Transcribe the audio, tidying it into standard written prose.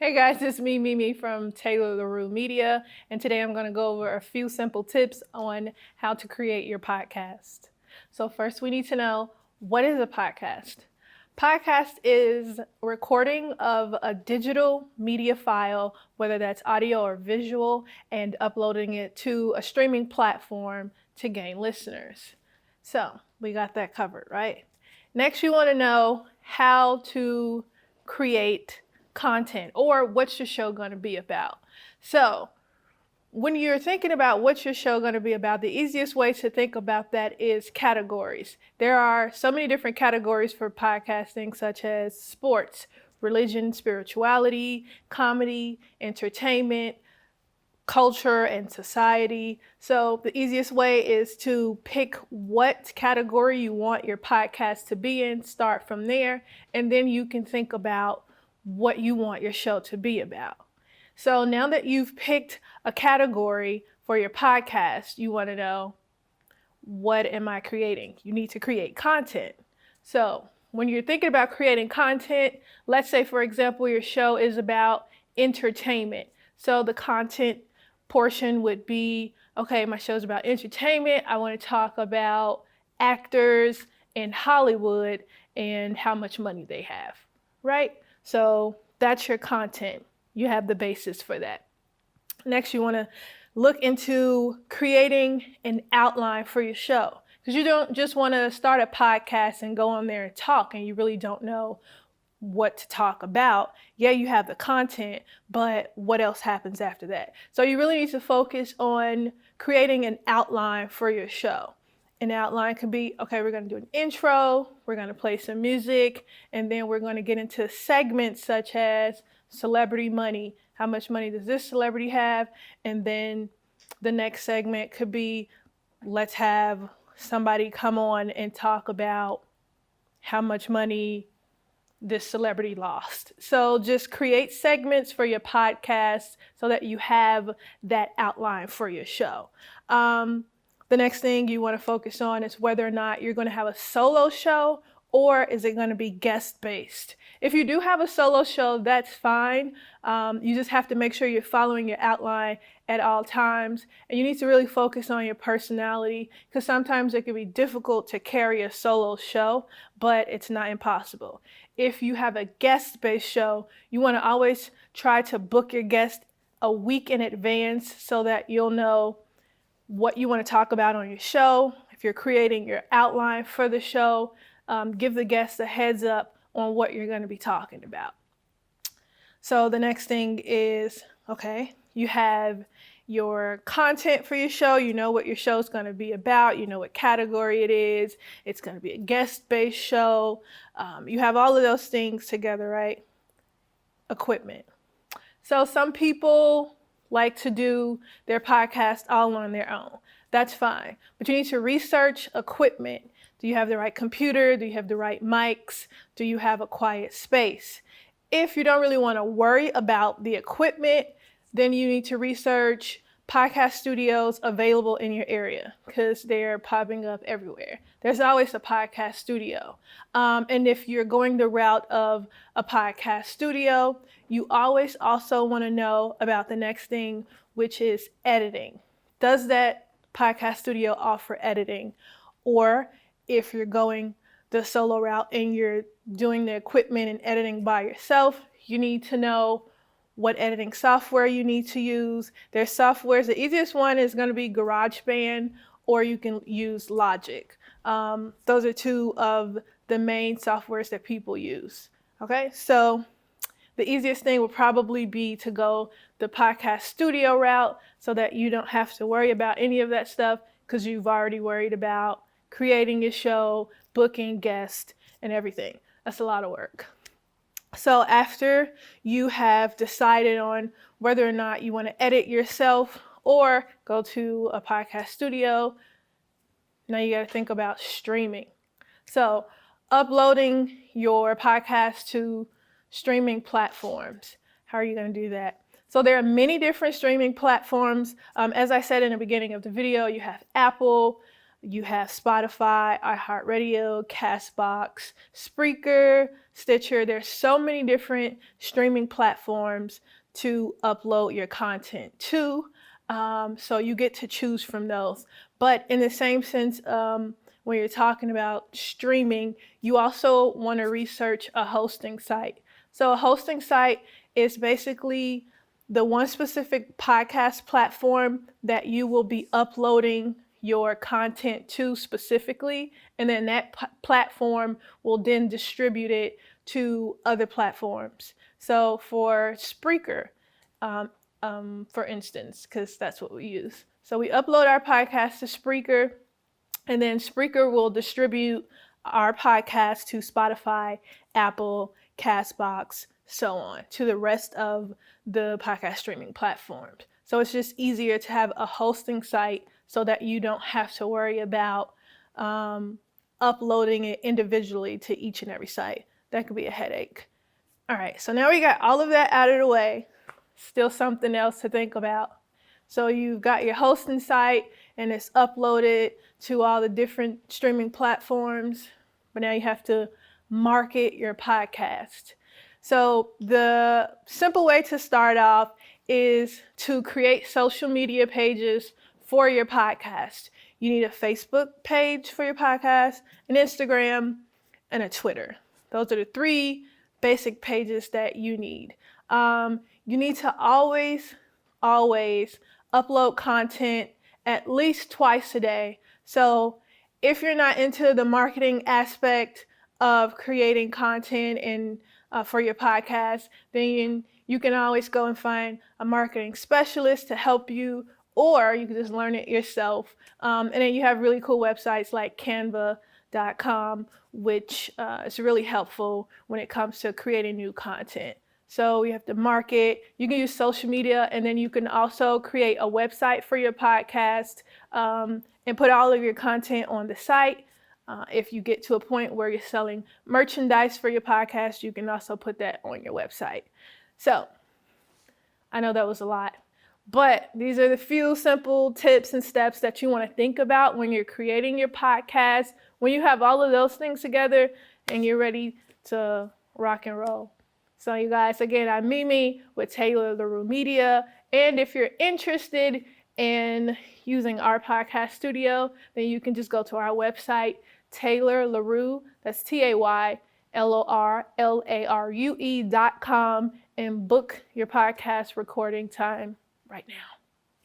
Hey guys, it's me, Mimi from Taylor LaRue Media, and today I'm going to go over a few simple tips on how to create your podcast. So first we need to know, what is a podcast? Podcast is recording of a digital media file, whether that's audio or visual, and uploading it to a streaming platform to gain listeners. So we got that covered, right? Next, you want to know how to create content, or what's your show going to be about. So when you're thinking about what's your show going to be about, the easiest way to think about that is categories. There are so many different categories for podcasting, such as sports, religion, spirituality, comedy, entertainment, culture, and society. So the easiest way is to pick what category you want your podcast to be in, start from there, and then you can think about what you want your show to be about. So now that you've picked a category for your podcast, you want to know, what am I creating? You need to create content. So when you're thinking about creating content, let's say, for example, your show is about entertainment. So the content portion would be, okay, my show's about entertainment. I want to talk about actors in Hollywood and how much money they have, right? So that's your content. You have the basis for that. Next, you want to look into creating an outline for your show, because you don't just want to start a podcast and go on there and talk and you really don't know what to talk about. Yeah, you have the content, but what else happens after that? So you really need to focus on creating an outline for your show. An outline could be, okay, we're going to do an intro, we're going to play some music, and then we're going to get into segments such as celebrity money. How much money does this celebrity have? And then the next segment could be, let's have somebody come on and talk about how much money this celebrity lost. So just create segments for your podcast so that you have that outline for your show. The next thing you want to focus on is whether or not you're going to have a solo show, or is it going to be guest-based. If you do have a solo show, that's fine. You just have to make sure you're following your outline at all times. And you need to really focus on your personality, because sometimes it can be difficult to carry a solo show, but it's not impossible. If you have a guest-based show, you want to always try to book your guest a week in advance so that you'll know what you want to talk about on your show. If you're creating your outline for the show, give the guests a heads up on what you're going to be talking about. So the next thing is, okay, you have your content for your show. You know what your show is going to be about. You know what category it is. It's going to be a guest-based show. You have all of those things together, right? Equipment. So some people like to do their podcast all on their own. That's fine. But you need to research equipment. Do you have the right computer? Do you have the right mics? Do you have a quiet space? If you don't really want to worry about the equipment, then you need to research podcast studios available in your area, because they're popping up everywhere. There's always a podcast studio. And if you're going the route of a podcast studio, you always also want to know about the next thing, which is editing. Does that podcast studio offer editing? Or if you're going the solo route and you're doing the equipment and editing by yourself, you need to know what editing software you need to use. There's softwares. The easiest one is going to be GarageBand, or you can use Logic. Those are two of the main softwares that people use. Okay, so the easiest thing would probably be to go the podcast studio route so that you don't have to worry about any of that stuff, because you've already worried about creating your show, booking guests, and everything. That's a lot of work. So after you have decided on whether or not you want to edit yourself or go to a podcast studio, now you got to think about streaming. So uploading your podcast to streaming platforms. How are you going to do that? So there are many different streaming platforms. As I said in the beginning of the video, you have Apple, You have Spotify, iHeartRadio, Castbox, Spreaker, Stitcher. There's so many different streaming platforms to upload your content to. So you get to choose from those. But in the same sense, when you're talking about streaming, you also want to research a hosting site. So a hosting site is basically the one specific podcast platform that you will be uploading your content to specifically, and then that platform will then distribute it to other platforms. So for Spreaker, for instance, because that's what we use. So we upload our podcast to Spreaker, and then Spreaker will distribute our podcast to Spotify, Apple, Castbox, so on, to the rest of the podcast streaming platforms. So it's just easier to have a hosting site so that you don't have to worry about uploading it individually to each and every site. That could be a headache. All right, so now we got all of that out of the way. Still something else to think about. So you've got your hosting site and it's uploaded to all the different streaming platforms, but now you have to market your podcast. So the simple way to start off is to create social media pages for your podcast. You need a Facebook page for your podcast, an Instagram, and a Twitter. Those are the 3 basic pages that you need. You need to always upload content at least twice a day. So if you're not into the marketing aspect of creating content and for your podcast, then you can always go and find a marketing specialist to help you, or you can just learn it yourself. And then you have really cool websites like Canva.com, which is really helpful when it comes to creating new content. So you have to market, you can use social media, and then you can also create a website for your podcast and put all of your content on the site. If you get to a point where you're selling merchandise for your podcast, you can also put that on your website. So I know that was a lot, but these are the few simple tips and steps that you want to think about when you're creating your podcast. When you have all of those things together and you're ready to rock and roll. So you guys, again, I'm Mimi with Taylor LaRue Media. And if you're interested in using our podcast studio, then you can just go to our website, Taylor LaRue, that's TaylorLarue.com, and book your podcast recording time right now.